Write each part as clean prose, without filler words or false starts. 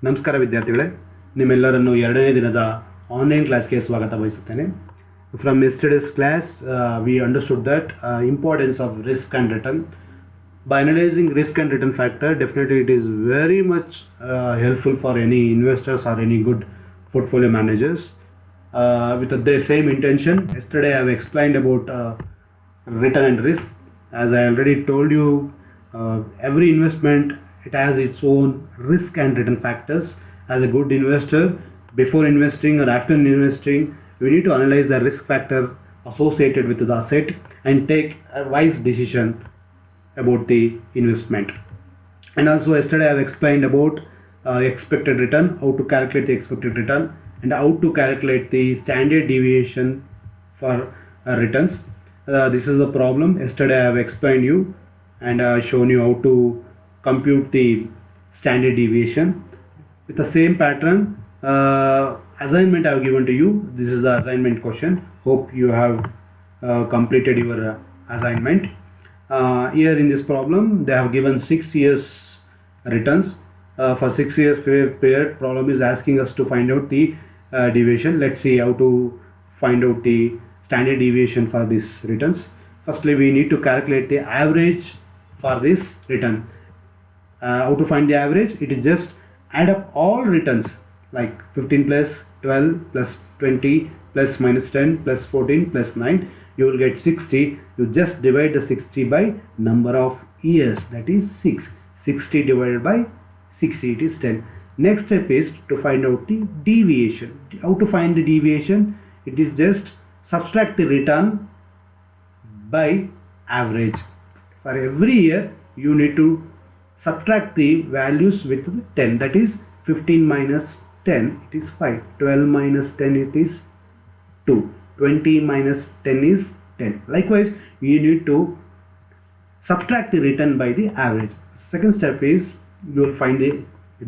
ನಮಸ್ಕಾರ ವಿದ್ಯಾರ್ಥಿಗಳೇ, ನಿಮ್ಮೆಲ್ಲರನ್ನು ಎರಡನೇ ದಿನದ ಆನ್ಲೈನ್ ಕ್ಲಾಸ್ಗೆ ಸ್ವಾಗತ ಬಯಸುತ್ತೇನೆ. From yesterday's class, we understood that importance of risk and return. By analyzing risk and return factor, definitely it is very much helpful for any investors or any good portfolio managers. With the same intention, yesterday I have explained about return and risk. As I already told you, every investment, it has its own risk and return factors. As a good investor, before investing or after investing, we need to analyze the risk factor associated with the asset and take a wise decision about the investment. And also yesterday I have explained about expected return, how to calculate the expected return, and how to calculate the standard deviation for returns. This is the problem. Yesterday I have explained you and shown you how to compute the standard deviation. With the same pattern, assignment I have given to you. This is the assignment question. Hope you have completed your assignment. Here in this problem, they have given 6 years returns. For 6 years period, problem is asking us to find out the deviation. Let's see how to find out the standard deviation for these returns. Firstly, we need to calculate the average for this return. How to find the average? It is just add up all returns like 15 plus 12 plus 20 plus minus 10 plus 14 plus 9. You will get 60. You just divide the 60 by number of years, that is 6. 60 divided by 60, it is 10. Next step is to find out the deviation. How to find the deviation? It is just subtract the return by average. For every year you need to subtract the values with 10, that is 15 minus 10, it is 5. 12 minus 10, it is 2. 20 minus 10 is 10. Likewise, you need to subtract the return by the average. Second step is you will find the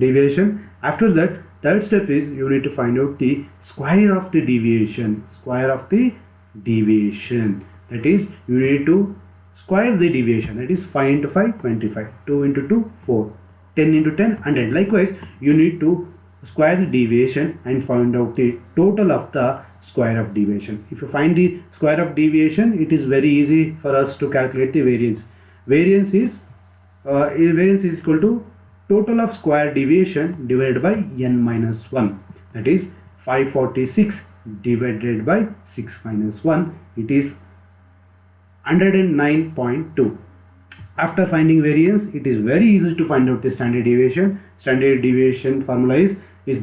deviation. After that, third step is you need to find out the square of the deviation. Square of the deviation. That is, you need to square the deviation. That is 5 into 5, 25. 2 into 2, 4. 10 into 10, 100. Likewise, you need to square the deviation and find out the total of the square of deviation. If you find the square of deviation, it is very easy for us to calculate the variance. Variance is equal to total of square deviation divided by n minus 1. That is 546 divided by 6 minus 1. It is 109.2. After finding variance, it is very easy to find out the standard deviation. Standard deviation formula is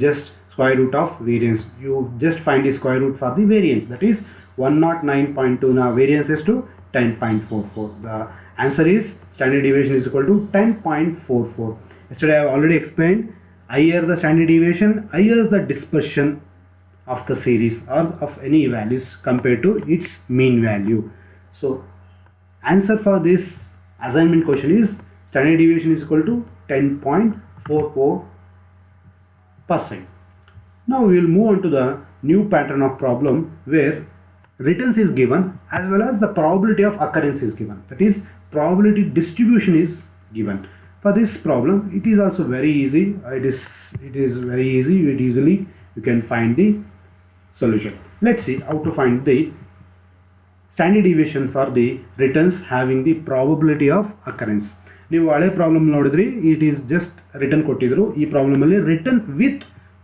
just square root of variance. You just find the square root for the variance. That is 109.2. Now variance is to 10.44. The answer is standard deviation is equal to 10.44. Yesterday I have already explained, higher the standard deviation, higher the dispersion of the series or of any values compared to its mean value. So answer for this assignment question is standard deviation is equal to 10.44%. Now we will move on to the new pattern of problem where returns is given as well as the probability of occurrence is given. That is, probability distribution is given. For this problem, it is also very easy. It is very easy. Easily you can find the solution. Let's see how to find the standard deviation for the returns having the probability of occurrence. ನೀವು ಹಳೆ problem ನೋಡಿದ್ರಿ, it is just return ಕೊಟ್ಟಿದ್ರು. ಈ ಪ್ರಾಬ್ಲಮಲ್ಲಿ return with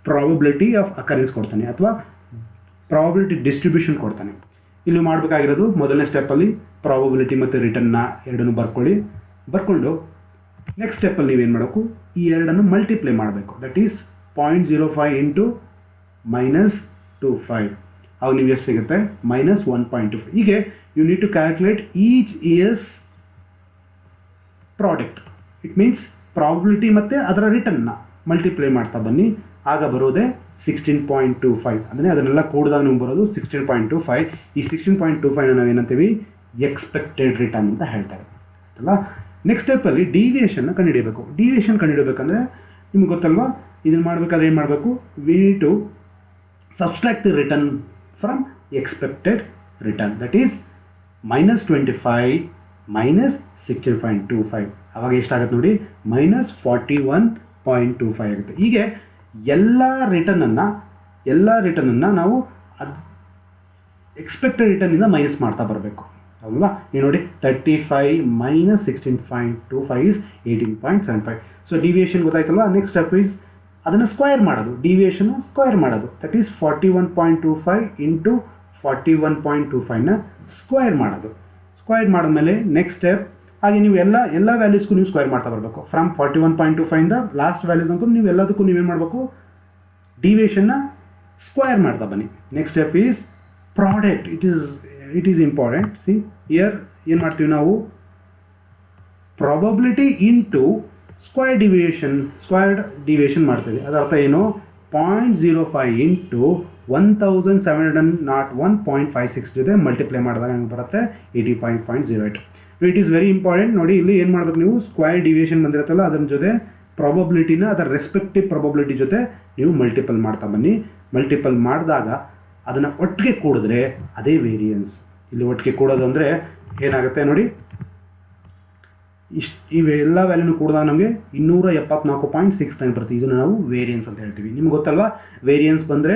probability of occurrence ಕೊಡ್ತಾನೆ ಅಥವಾ probability distribution ಕೊಡ್ತಾನೆ. ಇಲ್ಲಿ ಮಾಡಬೇಕಾಗಿರೋದು ಮೊದಲನೇ ಸ್ಟೆಪ್ಪಲ್ಲಿ ಪ್ರಾಬಬಿಲಿಟಿ ಮತ್ತು ರಿಟರ್ನ್ನ ಎರಡನ್ನು ಬರ್ಕೊಂಡು ನೆಕ್ಸ್ಟ್ ಸ್ಟೆಪ್ಪಲ್ಲಿ ನೀವೇನು ಮಾಡಬೇಕು, ಈ ಎರಡನ್ನು ಮಲ್ಟಿಪ್ಲೈ ಮಾಡಬೇಕು. That is 0.05 into -25. ಅವಾಗ ನಿಮ್ಗೆ ಎಷ್ಟು ಸಿಗುತ್ತೆ, -1.25. ಹೀಗೆ you need to calculate each years product. It means probability ಮತ್ತು ಅದರ ರಿಟರ್ನ್ನ ಮಲ್ಟಿಪ್ಲೈ ಮಾಡ್ತಾ ಬನ್ನಿ. ಆಗ ಬರೋದೇ 16.25. ಅಂದರೆ ಅದನ್ನೆಲ್ಲ ಕೂಡಿದಾಗ ನಿಮ್ಗೆ ಬರೋದು 16.25. ಈ 16.25 ನಾವೇನಂತೀವಿ, ಎಕ್ಸ್ಪೆಕ್ಟೆಡ್ ರಿಟರ್ನ್ ಅಂತ ಹೇಳ್ತಾರೆ ಅಲ್ವಾ. ನೆಕ್ಸ್ಟ್ ಸ್ಟೆಪ್ಪಲ್ಲಿ ಡಿವಿಯೇಷನ್ನ ಕಂಡುಹಿಡಿಯಬೇಕು. ಡಿವಿಯೇಷನ್ ಕಂಡುಹಿಡಬೇಕಂದ್ರೆ ನಿಮ್ಗೆ ಗೊತ್ತಲ್ವಾ, ಇದನ್ನು ಮಾಡಬೇಕಾದ್ರೆ ಏನು ಮಾಡಬೇಕು, we need to subtract the return from expected return. That is -25 minus 16.25. ಆವಾಗ ಎಷ್ಟಾಗುತ್ತೆ ನೋಡಿ, -41.25 ಆಗುತ್ತೆ. ಹೀಗೆ ಎಲ್ಲ ರಿಟರ್ನನ್ನು ನಾವು ಅದು ಎಕ್ಸ್ಪೆಕ್ಟೆಡ್ ರಿಟರ್ನಿಂದ ಮೈನಸ್ ಮಾಡ್ತಾ ಬರಬೇಕು ಅಲ್ವಾ. ನೀವು ನೋಡಿ 35 - 16.25 ಇಸ್ 18.75. ಸೊ ಡಿವಿಯೇಷನ್ ಗೊತ್ತಾಯ್ತಲ್ವಾ. ನೆಕ್ಸ್ಟ್ ಸ್ಟೆಪ್ ಈಸ್ ಅದನ್ನು ಸ್ಕ್ವಯರ್ ಮಾಡೋದು, ಡಿವಿಯೇಷನ್ನ ಸ್ಕ್ವಯರ್ ಮಾಡೋದು. ದಟ್ ಈಸ್ 41.25 ಇಂಟು 41.25ನ ಸ್ಕ್ವಯರ್ ಮಾಡೋದು. ಸ್ಕ್ವಯರ್ ಮಾಡಿದ್ಮೇಲೆ ನೆಕ್ಸ್ಟ್ ಸ್ಟೆಪ್ ಹಾಗೆ ನೀವು ಎಲ್ಲ ವ್ಯಾಲ್ಯೂಸ್ಗೂ ನೀವು ಸ್ಕ್ವಯರ್ ಮಾಡ್ತಾ ಬರಬೇಕು. ಫ್ರಮ್ 41.25ಇಂದ ಲಾಸ್ಟ್ ವ್ಯಾಲ್ಯೂಸ್ ತನಕ ನೀವು ಎಲ್ಲದಕ್ಕೂ ನೀವೇನು ಮಾಡಬೇಕು, ಡಿವಿಯೇಷನ್ನ ಸ್ಕ್ವಯರ್ ಮಾಡ್ತಾ ಬನ್ನಿ. Next step is product. It is important. C year ಏನು ಮಾಡ್ತೀವಿ ನಾವು, ಪ್ರಾಬಬಿಲಿಟಿ ಇಂಟು ಸ್ಕ್ವಯರ್ಡ್ ಡಿವಿಯೇಷನ್ ಮಾಡ್ತೀವಿ. ಅದರ ಅರ್ಥ ಏನು, 0.05 ಇಂಟು 1701.56 ಜೊತೆ ಮಲ್ಟಿಪ್ಲೈ ಮಾಡಿದಾಗ ನಮಗೆ ಬರುತ್ತೆ 85.08. It is very important. ನೋಡಿ ಇಲ್ಲಿ ಏನು ಮಾಡಬೇಕು ನೀವು, ಸ್ಕ್ವಯರ್ ಡಿವಿಯೇಷನ್ ಬಂದಿರುತ್ತಲ್ಲ ಅದರ ಜೊತೆ ಪ್ರಾಬಬಿಲಿಟಿನ ಅದರ ರೆಸ್ಪೆಕ್ಟಿವ್ ಪ್ರಾಬಬಿಲಿಟಿ ಜೊತೆ ನೀವು ಮಲ್ಟಿಪಲ್ ಮಾಡ್ತಾ ಬನ್ನಿ. ಮಲ್ಟಿಪಲ್ ಮಾಡಿದಾಗ ಅದನ್ನು ಒಟ್ಟಿಗೆ ಕೂಡಿದ್ರೆ ಅದೇ ವೇರಿಯನ್ಸ್. ಇಲ್ಲಿ ಒಟ್ಟಿಗೆ ಕೂಡೋದು ಅಂದರೆ ಏನಾಗುತ್ತೆ ನೋಡಿ, ಇವೆಲ್ಲ ವ್ಯಾಲ್ಯೂನು ಕೂಡಿದಾಗ ನಮಗೆ 274.69 ಬರುತ್ತೆ. ಇದನ್ನು ನಾವು ವೇರಿಯನ್ಸ್ ಅಂತ ಹೇಳ್ತೀವಿ. ನಿಮ್ಗೆ ಗೊತ್ತಲ್ವಾ, ವೇರಿಯನ್ಸ್ ಬಂದರೆ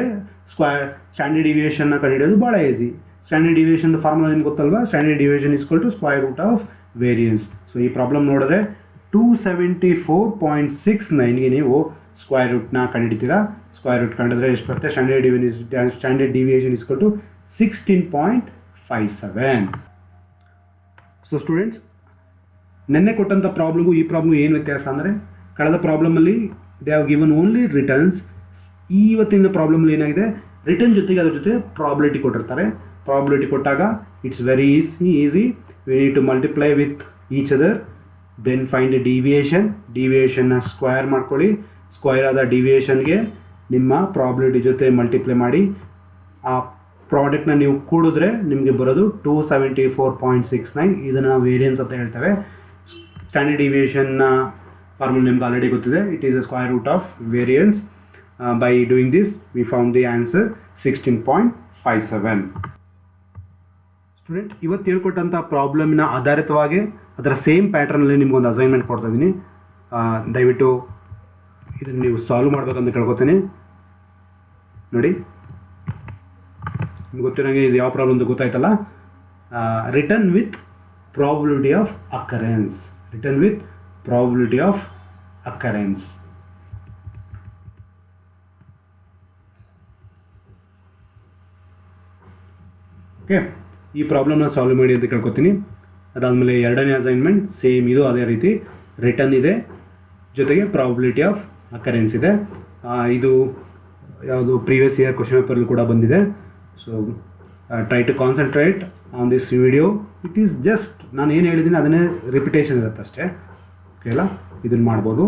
ಸ್ಟ್ಯಾಂಡರ್ಡ್ ಡಿವಿಯೇಷನ್ನ ಕಂಡುಹಿಡಿಯೋದು ಭಾಳ ಈಸಿ. ಸ್ಟ್ಯಾಂಡರ್ಡ್ ಡಿವಿಯೇಷನ್ ಫಾರ್ಮುಲಾ ನಿಮ್ಗೆ ಗೊತ್ತಲ್ವಾ, standard deviation is equal to square root of variance. So ಈ ಪ್ರಾಬ್ಲಮ್ ನೋಡಿದ್ರೆ 274.69ಗೆ ನೀವು ಸ್ಕ್ವೇರ್ ರೂಟ್ನ ಕಂಡುಹಿಡಿತೀರಾ. ಸ್ಕ್ವೇರ್ ರೂಟ್ ಕಂಡಿದ್ರೆ ಎಷ್ಟು ಬರುತ್ತೆ, standard deviation is equal to 16.57. So students, ನೆನ್ನೆ ಕೊಟ್ಟಂಥ ಪ್ರಾಬ್ಲಮ್ಗೂ ಈ ಪ್ರಾಬ್ಲಮ್ಗೂ ಏನು ವ್ಯತ್ಯಾಸ ಅಂದರೆ, ಕಳೆದ ಪ್ರಾಬ್ಲಮಲ್ಲಿ they have given only returns. ಇವತ್ತಿನ ಪ್ರಾಬ್ಲಮಲ್ಲಿ ಏನಾಗಿದೆ, ರಿಟರ್ನ್ ಜೊತೆಗೆ ಅದ್ರ ಜೊತೆ ಪ್ರಾಬಿಲಿಟಿ ಕೊಟ್ಟಿರ್ತಾರೆ. ಪ್ರಾಬಿಲಿಟಿ ಕೊಟ್ಟಾಗ it's very easy. We need to multiply with each other, then find a ಡಿವಿಯೇಷನ್ನ ಸ್ಕ್ವಯರ್ ಮಾಡ್ಕೊಳ್ಳಿ. ಸ್ಕ್ವಯರ್ ಆದ ಡಿವಿಯೇಷನ್ಗೆ ನಿಮ್ಮ ಪ್ರಾಬಿಲಿಟಿ ಜೊತೆ ಮಲ್ಟಿಪ್ಲೈ ಮಾಡಿ ಆ ಪ್ರಾಡಕ್ಟ್ನ ನೀವು ಕೂಡಿದ್ರೆ ನಿಮಗೆ ಬರೋದು 274.69. ಇದನ್ನು ನಾವು ವೇರಿಯನ್ಸ್ ಅಂತ ಹೇಳ್ತೇವೆ. ಸ್ಟ್ಯಾಂಡರ್ಡ್ ಡಿವಿಯೇಷನ್ನ ಫಾರ್ಮುಲಾ ನಿಮ್ಗೆ ಆಲ್ರೆಡಿ ಗೊತ್ತಿದೆ. It is a square root of variance. By doing this we found the answer 16.57. Student, ಇವತ್ತು ಹೇಳ್ಕೊಟ್ಟಂಥ ಪ್ರಾಬ್ಲಮಿನ ಆಧಾರಿತವಾಗಿ ಅದರ ಸೇಮ್ ಪ್ಯಾಟ್ರನಲ್ಲಿ ನಿಮ್ಗೊಂದು ಅಸೈನ್ಮೆಂಟ್ ಕೊಡ್ತಾ ಇದ್ದೀನಿ. ದಯವಿಟ್ಟು ಇದನ್ನು ನೀವು ಸಾಲ್ವ್ ಮಾಡಬೇಕಂತ ಕೇಳ್ಕೊತೀನಿ. ನೋಡಿ, ನಿಮ್ಗೆ ಗೊತ್ತಿರೋಂಗೆ ಇದು ಯಾವ ಪ್ರಾಬ್ಲಮ್ ಅಂತ ಗೊತ್ತಾಯ್ತಲ್ಲ. Return with probability of occurrence. Okay, ಈ ಪ್ರಾಬ್ಲಮ್ನ ಸಾಲ್ವ್ ಮಾಡಿ ಅಂತ ಕೇಳ್ಕೊತೀನಿ. ಅದಾದಮೇಲೆ ಎರಡನೇ ಅಸೈನ್ಮೆಂಟ್ ಸೇಮ್ ಇದು ಅದೇ ರೀತಿ ರಿಟರ್ನ್ ಇದೆ, ಜೊತೆಗೆ ಪ್ರಾಬಿಲಿಟಿ ಆಫ್ ಅಕರೆನ್ಸ್ ಇದೆ. ಇದು ಯಾವುದು ಪ್ರೀವಿಯಸ್ ಇಯರ್ ಕ್ವಶನ್ ಪೇಪರಲ್ಲಿ ಕೂಡ ಬಂದಿದೆ. So try to concentrate on this video. It is just ನಾನು ಏನು ಹೇಳಿದ್ದೀನಿ ಅದನ್ನೇ ರಿಪಿಟೇಷನ್ ಇರುತ್ತೆ ಅಷ್ಟೇ. ಓಕೆ ಅಲ್ಲ, ಇದನ್ನು ಮಾಡ್ಬೋದು.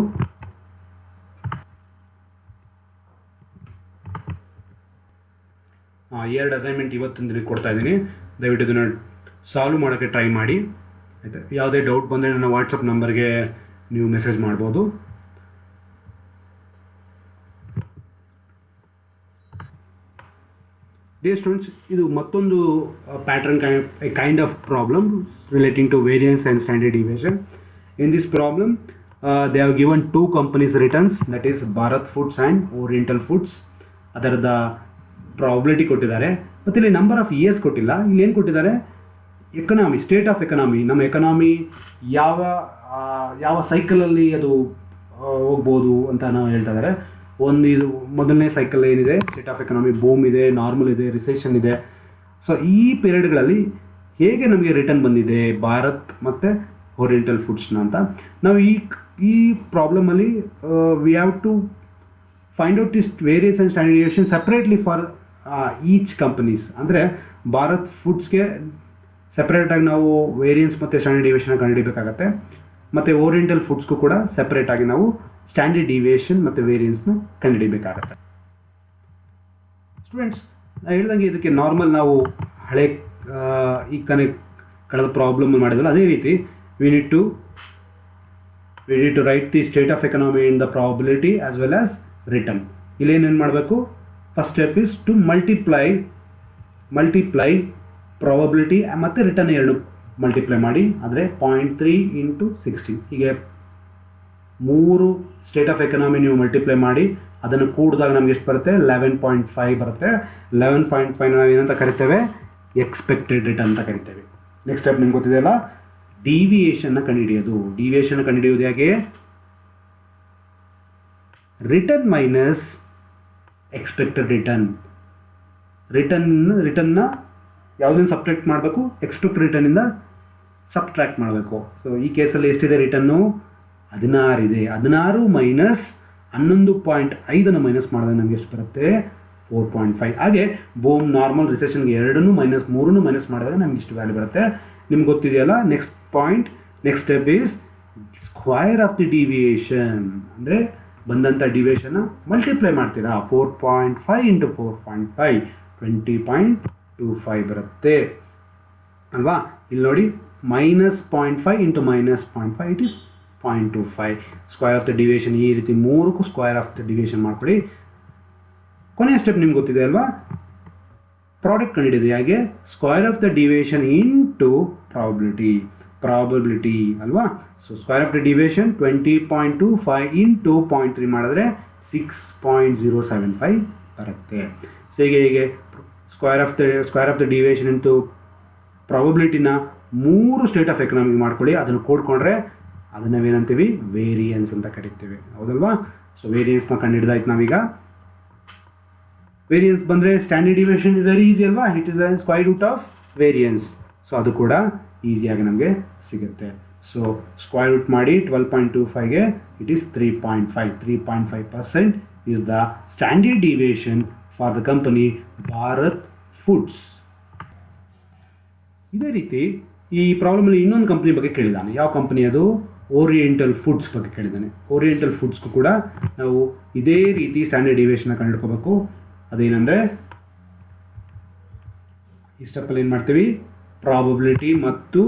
ಎರಡು ಅಸೈನ್ಮೆಂಟ್ ಇವತ್ತಿನ ದಿನಕ್ಕೆ ಕೊಡ್ತಾ ಇದ್ದೀನಿ. ದಯವಿಟ್ಟು ಇದನ್ನು ಸಾಲ್ವ್ ಮಾಡೋಕ್ಕೆ ಟ್ರೈ ಮಾಡಿ. ಆಯಿತಾ, ಯಾವುದೇ ಡೌಟ್ ಬಂದರೆ ನನ್ನ ವಾಟ್ಸಪ್ ನಂಬರ್ಗೆ ನೀವು ಮೆಸೇಜ್ ಮಾಡ್ಬೋದು. ಡಿಯರ್ ಸ್ಟೂಡೆಂಟ್ಸ್, ಇದು ಮತ್ತೊಂದು pattern kind of problem relating to variance and standard deviation. In this problem they have given 2 companies returns, that is Bharat Foods and Oriental Foods. ಅದರದ ಪ್ರಾಬಿಲಿಟಿ ಕೊಟ್ಟಿದ್ದಾರೆ, ಮತ್ತು ಇಲ್ಲಿ ನಂಬರ್ ಆಫ್ ಇಯರ್ಸ್ ಕೊಟ್ಟಿಲ್ಲ. ಇಲ್ಲಿ ಏನು ಕೊಟ್ಟಿದ್ದಾರೆ, ಎಕನಾಮಿ, ಸ್ಟೇಟ್ ಆಫ್ ಎಕನಾಮಿ, ನಮ್ಮ economy ಯಾವ ಸೈಕಲಲ್ಲಿ ಅದು ಹೋಗ್ಬೋದು ಅಂತ ನಾವು ಹೇಳ್ತಾ ಇದ್ದಾರೆ. ಇದು ಮೊದಲನೇ ಸೈಕಲ್ ಏನಿದೆ, ಸ್ಟೇಟ್ ಆಫ್ ಎಕನಾಮಿ, ಬೂಮ್ ಇದೆ, ನಾರ್ಮಲ್ ಇದೆ, ರಿಸೆಷನ್ ಇದೆ. ಸೊ ಈ ಪೀರಿಯಡ್ಗಳಲ್ಲಿ ಹೇಗೆ ನಮಗೆ ರಿಟರ್ನ್ ಬಂದಿದೆ ಭಾರತ್ ಮತ್ತು ಓರಿಯೆಂಟಲ್ ಫುಡ್ಸ್ನ ಅಂತ ನಾವು ಈ ಪ್ರಾಬ್ಲಮಲ್ಲಿ we have to find out is variance and standard deviation separately for each companies. ಅಂದರೆ ಭಾರತ್ ಫುಡ್ಸ್ಗೆ ಸಪ್ರೇಟಾಗಿ ನಾವು ವೇರಿಯನ್ಸ್ ಮತ್ತು ಸ್ಟ್ಯಾಂಡರ್ಡ್ ಡಿವಿಯೇಷನ್ನ ಕಂಡುಹಿಡಿಯಬೇಕಾಗತ್ತೆ, ಮತ್ತು ಓರಿಯೆಂಟಲ್ ಫುಡ್ಸ್ಗೂ ಕೂಡ ಸಪ್ರೇಟಾಗಿ ನಾವು ಸ್ಟ್ಯಾಂಡರ್ಡ್ ಡಿವಿಯೇಷನ್ ಮತ್ತು ವೇರಿಯನ್ಸ್ನ ಕಂಡುಹಿಡಿಯಬೇಕಾಗತ್ತೆ. ಸ್ಟೂಡೆಂಟ್ಸ್, ನಾನು ಹೇಳ್ದಂಗೆ ಇದಕ್ಕೆ ನಾರ್ಮಲ್ ನಾವು ಹಳೆ ಈಗ ತಾನೇ ಕಳೆದ ಪ್ರಾಬ್ಲಮ್ ಮಾಡಿದ್ವಲ್ಲ ಅದೇ ರೀತಿ we need to write the state of economy in the probability as well as return. ಇಲ್ಲೇನೇನು ಮಾಡಬೇಕು, first step is to multiply probability ಮತ್ತು ರಿಟರ್ನ್ ಎರಡು ಮಲ್ಟಿಪ್ಲೈ ಮಾಡಿ. ಆದರೆ 0.3 × 16 ಹೀಗೆ 3 ಸ್ಟೇಟ್ ಆಫ್ ಎಕನಾಮಿ ನೀವು ಮಲ್ಟಿಪ್ಲೈ ಮಾಡಿ ಅದನ್ನು ಕೂಡಿದಾಗ ನಮ್ಗೆ ಎಷ್ಟು ಬರುತ್ತೆ 11.5 ಬರುತ್ತೆ. 11.5 ನಾವು ಏನಂತ ಕರಿತೇವೆ, ಎಕ್ಸ್ಪೆಕ್ಟೆಡ್ ರಿಟರ್ನ್ ಅಂತ ಕರಿತೇವೆ. ನೆಕ್ಸ್ಟ್ ಸ್ಟೆಪ್ ನಿಮ್ಗೆ ಗೊತ್ತಿದೆಯಲ್ಲ, ಡಿವಿಯೇಷನ್ನ ಕಂಡುಹಿಡಿಯೋದು. ಡಿವಿಯೇಷನ್ ಕಂಡುಹಿಡಿಯೋದು ಹೇಗೆ, ರಿಟರ್ನ್ ಮೈನಸ್ ಎಕ್ಸ್ಪೆಕ್ಟೆಡ್ ರಿಟರ್ನ್ನ ಯಾವುದನ್ನು ಸಬ್ಟ್ರಾಕ್ಟ್ ಮಾಡಬೇಕು, ಎಕ್ಸ್ಪೆಕ್ಟೆಡ್ ರಿಟರ್ನಿಂದ ಸಬ್ಟ್ರಾಕ್ಟ್ ಮಾಡಬೇಕು. ಸೊ ಈ ಕೇಸಲ್ಲಿ ಎಷ್ಟಿದೆ ರಿಟರ್ನು, 16 ಇದೆ. 16 ಮೈನಸ್ 11.5 ಮೈನಸ್ ಮಾಡಿದಾಗ ನಮಗೆ ಎಷ್ಟು ಬರುತ್ತೆ, 4.5. ಹಾಗೆ ಬೂಮ್ ನಾರ್ಮಲ್ ರಿಸೆಷನ್ಗೆ 2 ಮೈನಸ್ 3 ಮೈನಸ್ ಮಾಡಿದಾಗ ನಮ್ಗೆ ಇಷ್ಟು ವ್ಯಾಲ್ಯೂ ಬರುತ್ತೆ. ನಿಮ್ಗೆ ಗೊತ್ತಿದೆಯಲ್ಲ. Next step is square of the deviation. ಅಂದರೆ ಬಂದಂಥ ಡಿವಿಯೇಷನ್ನ ಮಲ್ಟಿಪ್ಲೈ ಮಾಡ್ತೀರಾ. 4.5 ಇಂಟು 4.5 20.25 ಬರುತ್ತೆ ಅಲ್ವಾ. ಇಲ್ಲಿ ನೋಡಿ, minus 0.5 into minus 0.5 it is 0.25. Square of the deviation ಈ ರೀತಿ 3ಕ್ಕೂ ಸ್ಕ್ವೈರ್ ಆಫ್ ದ ಡಿವಿಯೇಷನ್ ಮಾಡ್ಕೊಳ್ಳಿ. ಕೊನೆಯ ಸ್ಟೆಪ್ ನಿಮ್ಗೆ ಗೊತ್ತಿದೆ ಅಲ್ವಾ, ಪ್ರಾಡಕ್ಟ್ ಕಂಡುಹಿಡಿಯೋದು ಹೇಗೆ, square of the deviation into probability ಅಲ್ವಾ. So square of the deviation 20.25 into 0.3 ಮಾಡಿದ್ರೆ 6.075 ಬರುತ್ತೆ. ಸೊ ಹೀಗೆ square of the deviation into ಪ್ರಾಬಬಿಲಿಟಿನ 3 ಸ್ಟೇಟ್ ಆಫ್ ಎಕನಾಮಿಕ್ ಮಾಡ್ಕೊಳ್ಳಿ. ಅದನ್ನು ಕೂಡ್ಕೊಂಡ್ರೆ ಅದನ್ನು ನಾವೇನಂತೀವಿ, ವೇರಿಯನ್ಸ್ ಅಂತ ಕರಿತೀವಿ, ಹೌದಲ್ವಾ. ಸೊ ವೇರಿಯನ್ಸ್ನ ಕಂಡುಹಿಡಿದಾಯ್ತು ನಾವೀಗ. ವೇರಿಯನ್ಸ್ ಬಂದರೆ standard deviation is very easy ಅಲ್ವಾ, it is a square root of variance. So ಅದು ಕೂಡ ಈಸಿಯಾಗಿ ನಮಗೆ ಸಿಗುತ್ತೆ. ಸೊ ಸ್ಕ್ವೈರ್ ರೂಟ್ ಮಾಡಿ 12.25ಗೆ it is 3.5% is the standard deviation for the company Bharat Foods. ಇದೇ ರೀತಿ ಈ ಪ್ರಾಬ್ಲಮಲ್ಲಿ ಇನ್ನೊಂದು ಕಂಪ್ನಿ ಬಗ್ಗೆ ಕೇಳಿದ್ದಾನೆ. ಯಾವ ಕಂಪನಿ ಅದು, ಓರಿಯೆಂಟಲ್ ಫುಡ್ಸ್ ಬಗ್ಗೆ ಕೇಳಿದ್ದಾನೆ. ಓರಿಯೆಂಟಲ್ ಫುಡ್ಸ್ಗೂ ಕೂಡ ನಾವು ಇದೇ ರೀತಿ ಸ್ಟ್ಯಾಂಡರ್ಡ್ ಡಿವಿಯೇಷನ್ನ ಕಂಡುಹಿಡ್ಕೋಬೇಕು. ಅದೇನೆಂದರೆ ಈ ಸ್ಟೆಪ್ಪಲ್ಲಿ ಏನು ಮಾಡ್ತೀವಿ, ಪ್ರಾಬಬಿಲಿಟಿ ಮತ್ತು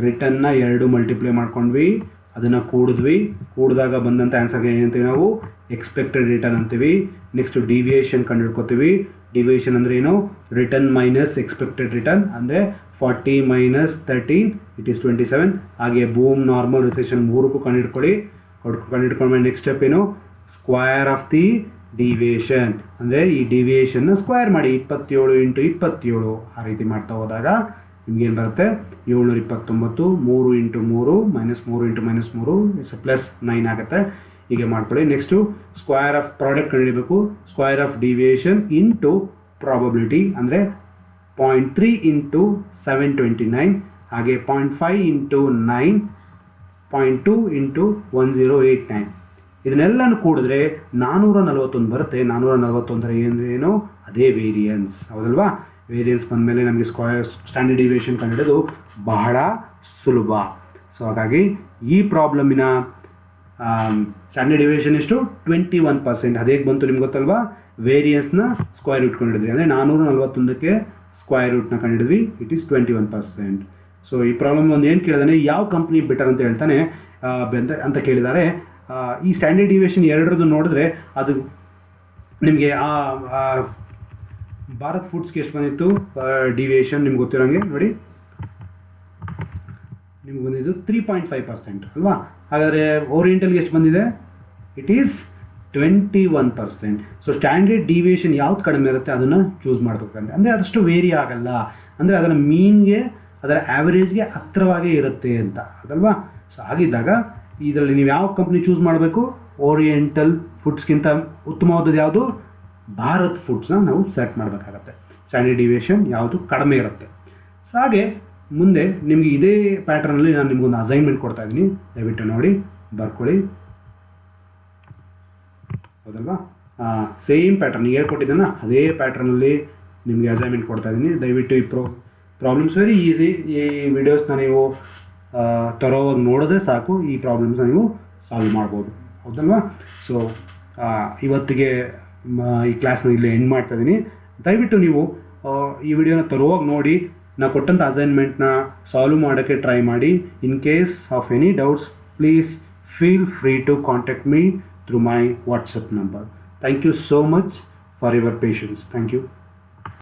ರಿಟರ್ನ್ನ 2 ಮಲ್ಟಿಪ್ಲೈ ಮಾಡ್ಕೊಂಡ್ವಿ, ಅದನ್ನು ಕೂಡಿದಾಗ ಬಂದಂಥ ಆನ್ಸರ್ಗೆ ಏನಂತೀವಿ ನಾವು, ಎಕ್ಸ್ಪೆಕ್ಟೆಡ್ ರಿಟರ್ನ್ ಅಂತೀವಿ. ನೆಕ್ಸ್ಟ್ ಡಿವಿಯೇಷನ್ ಕಂಡುಹಿಡ್ಕೋತೀವಿ. ಡಿವಿಯೇಷನ್ ಅಂದರೆ ಏನು, ರಿಟರ್ನ್ ಮೈನಸ್ ಎಕ್ಸ್ಪೆಕ್ಟೆಡ್ ರಿಟರ್ನ್, ಅಂದರೆ 40 ಮೈನಸ್ 13 ಇಟ್ ಈಸ್ 27. ಹಾಗೆ ಬೂಮ್ ನಾರ್ಮಲ್ ರಿಸೆಷನ್ 3ಕ್ಕೂ ಕಂಡುಹಿಡ್ಕೊಂಡ್ಮೇಲೆ ನೆಕ್ಸ್ಟ್ ಸ್ಟೆಪ್ ಏನು, ಸ್ಕ್ವೈರ್ ಆಫ್ ದಿ ಡಿವಿಯೇಷನ್, ಅಂದರೆ ಈ ಡಿವಿಯೇಷನ್ನ ಸ್ಕ್ವೈರ್ ಮಾಡಿ 27 ಇಂಟು 27 ಆ ರೀತಿ ಮಾಡ್ತಾ ಹೋದಾಗ ನಿಮ್ಗೇನು ಬರುತ್ತೆ, 729. 3 into 3 minus 3 into minus 3 it's plus 9 ಆಗುತ್ತೆ. ಹೀಗೆ ಮಾಡ್ಕೊಳ್ಳಿ. ನೆಕ್ಸ್ಟು ಸ್ಕ್ವೈರ್ ಆಫ್ ಪ್ರಾಡಕ್ಟ್ ಕಂಡುಹಿಡಬೇಕು. Square of deviation into probability ಅಂದರೆ 0.3 ಇಂಟು 729, ಹಾಗೆ 0.5 ಇಂಟು 9, 0.2 ಇಂಟು 1089. ಇದನ್ನೆಲ್ಲನೂ ಕೂಡಿದ್ರೆ 441 ಬರುತ್ತೆ. 441 ಏನು, ಅದೇ ವೇರಿಯನ್ಸ್, ಹೌದಲ್ವಾ. ವೇರಿಯನ್ಸ್ ಬಂದಮೇಲೆ ನಮಗೆ ಸ್ಟ್ಯಾಂಡರ್ಡ್ ಡಿವಿಯೇಷನ್ ಕಂಡುಹಿಡಿಯೋದು ಬಹಳ ಸುಲಭ. ಸೊ ಹಾಗಾಗಿ ಈ ಪ್ರಾಬ್ಲಮಿನ ಸ್ಟ್ಯಾಂಡರ್ಡ್ ಡಿವಿಯೇಷನ್ ಎಷ್ಟು, 21%. ಅದೇಗೆ ಬಂತು ನಿಮ್ಗೆ ಗೊತ್ತಲ್ವಾ, ವೇರಿಯನ್ಸ್ನ ಸ್ಕ್ವೈರ್ ರೂಟ್ ಕಂಡುಹಿಡಿದ್ವಿ. ಅಂದರೆ 441ಕ್ಕೆ ಸ್ಕ್ವೈರ್ ರೂಟ್ನ ಕಂಡುಹಿಡಿದ್ವಿ, ಇಟ್ ಈಸ್ 21%. ಸೊ ಈ ಪ್ರಾಬ್ಲಮ್ ಒಂದು ಏನು ಕೇಳಿದಾನೆ, ಯಾವ ಕಂಪ್ನಿ ಬೆಟರ್ ಅಂತ ಹೇಳ್ತಾನೆ ಅಂತ ಕೇಳಿದ್ದಾರೆ. ಈ ಸ್ಟ್ಯಾಂಡರ್ಡ್ ಡಿವಿಯೇಷನ್ ಎರಡರದ್ದು ನೋಡಿದ್ರೆ ಅದು ನಿಮಗೆ ಭಾರತ್ ಫುಡ್ಸ್ಗೆ ಎಷ್ಟು ಬಂದಿತ್ತು ಡಿವಿಯೇಷನ್, ನಿಮ್ಗೆ ಗೊತ್ತಿರೋಂಗೆ ನೋಡಿ, ನಿಮ್ಗೆ ಬಂದಿದ್ದು 3.5% ಅಲ್ವಾ. ಹಾಗಾದರೆ ಓರಿಯೆಂಟಲ್ಗೆ ಎಷ್ಟು ಬಂದಿದೆ, it is 21%. So standard deviation ಯಾವ್ದು ಕಡಿಮೆ ಇರುತ್ತೆ ಅದನ್ನು ಚೂಸ್ ಮಾಡಬೇಕಂತೆ. ಅಂದರೆ ಅದಷ್ಟು ವೇರಿ ಆಗಲ್ಲ, ಅಂದರೆ ಅದರ ಮೀನ್ಗೆ ಅದರ ಆ್ಯಾವರೇಜ್ಗೆ ಹತ್ತಿರವಾಗೇ ಇರುತ್ತೆ ಅಂತ, ಅದಲ್ವಾ. ಸೊ ಹಾಗಿದ್ದಾಗ ಇದರಲ್ಲಿ ನೀವು ಯಾವ ಕಂಪ್ನಿ ಚೂಸ್ ಮಾಡಬೇಕು, ಓರಿಯೆಂಟಲ್ ಫುಡ್ಸ್ಗಿಂತ ಉತ್ತಮವಾದದ್ದು ಯಾವುದು, ಭಾರತ್ ಫುಡ್ಸ್ನ ನಾವು ಸೆಲೆಕ್ಟ್ ಮಾಡಬೇಕಾಗತ್ತೆ. ಸ್ಟ್ಯಾಂಡರ್ಡ್ ಡಿವಿಯೇಷನ್ ಯಾವುದು ಕಡಿಮೆ ಇರುತ್ತೆ. ಸೊ ಹಾಗೆ ಮುಂದೆ ನಿಮಗೆ ಇದೇ ಪ್ಯಾಟ್ರನಲ್ಲಿ ನಾನು ನಿಮಗೊಂದು ಅಸೈನ್ಮೆಂಟ್ ಕೊಡ್ತಾ ಇದ್ದೀನಿ, ದಯವಿಟ್ಟು ನೋಡಿ ಬರ್ಕೊಳ್ಳಿ, ಹೌದಲ್ವಾ. ಸೇಮ್ ಪ್ಯಾಟ್ರನ್ ಈಗ ಹೇಳ್ಕೊಟ್ಟಿದ್ದಾನ ಅದೇ ಪ್ಯಾಟ್ರನಲ್ಲಿ ನಿಮಗೆ ಅಸೈನ್ಮೆಂಟ್ ಕೊಡ್ತಾ ಇದ್ದೀನಿ. ದಯವಿಟ್ಟು ಈ ಪ್ರಾಬ್ಲಮ್ಸ್ ವೆರಿ ಈಸಿ. ಈ ವಿಡಿಯೋಸ್ನ ನೀವು ತರೋವಾಗಿ ನೋಡಿದ್ರೆ ಸಾಕು, ಈ ಪ್ರಾಬ್ಲಮ್ಸ್ನ ನೀವು ಸಾಲ್ವ್ ಮಾಡ್ಬೋದು, ಹೌದಲ್ವಾ. ಸೊ ಇವತ್ತಿಗೆ ಈ ಕ್ಲಾಸ್ನ ಇಲ್ಲೇ ಎಂಡ್ ಮಾಡ್ತಾ ಇದ್ದೀನಿ. ದಯವಿಟ್ಟು ನೀವು ಈ ವಿಡಿಯೋನ ತರೋವಾಗಿ ನೋಡಿ, ನಾ ಕೊಟ್ಟಂಥ ಅಸೈನ್ಮೆಂಟ್ನ ಸಾಲ್ವ್ ಮಾಡೋಕ್ಕೆ ಟ್ರೈ ಮಾಡಿ. In case of any doubts please feel free to contact me through my WhatsApp number. Thank you so much for your patience. Thank you.